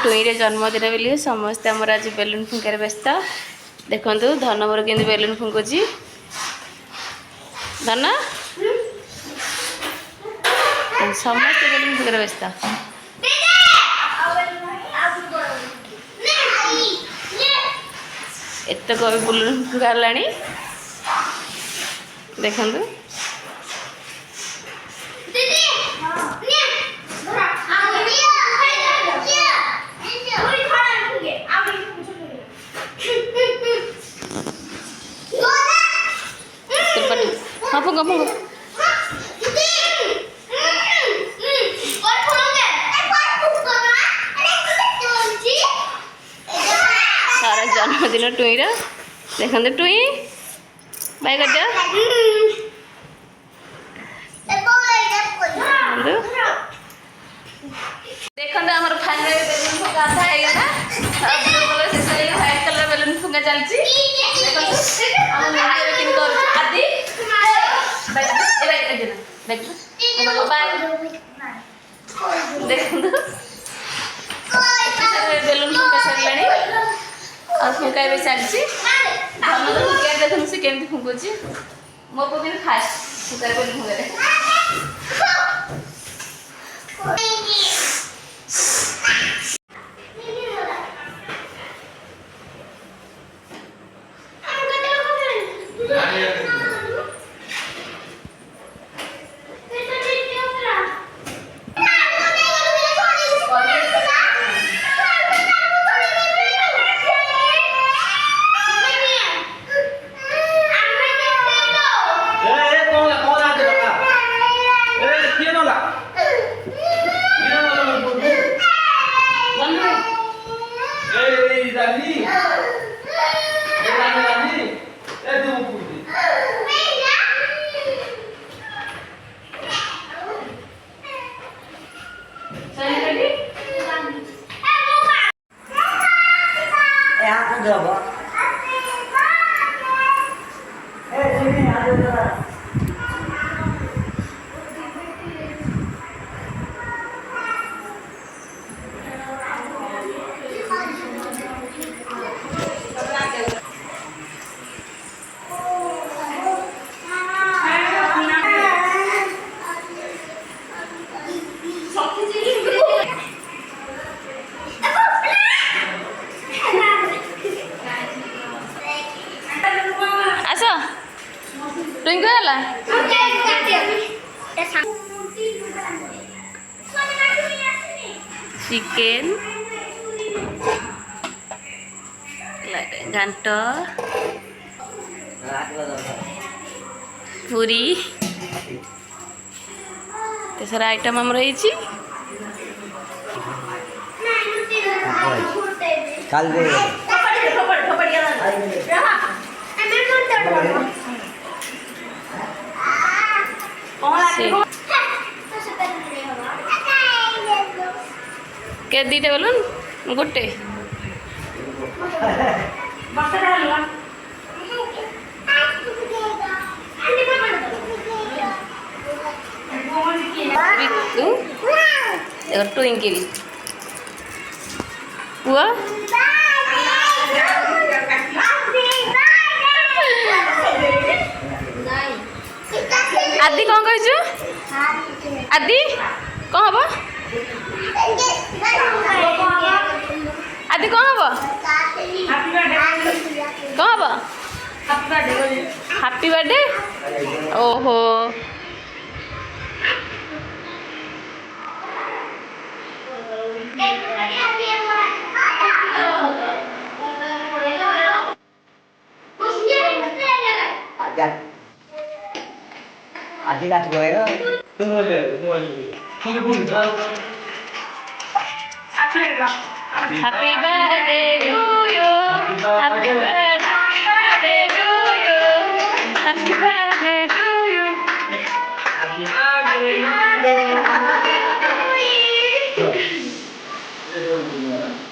टुईर जन्मदिन बोली समस्ते आमर आज बेलून फुंकार व्यस्त देखु धन मोर के बेलून फुंकुची धन समस्ते बेलून फुंकार व्यस्त एत कवि बेलून फुंकार देखु हाँ फुंको फुंको सारा जन्मदिन टुईर देखते टुई बाय कर देखते आम फाइनल बेलून फुंका आधा होगा शेष व्हाइट कलर बेलून फुंका चलती आदि देखो बेलून फुंका सरले और फुंका भी चलती धन फुंका देखो सी केमती फुंकुची मो पो भी फास्ट फुंका बेलून फुंका चिकेन घांट पूरी तेसरा आइटम आम रही के दीटा बेलून गोटे ट्विंकिल पुआ आदि कौन कह आदि कौन हम आदि कौन हम कौन हम हैप्पी बर्थडे ओहो आधी रात गयो Happy birthday to you. Happy birthday to you. Happy birthday to you. Happy birthday to you.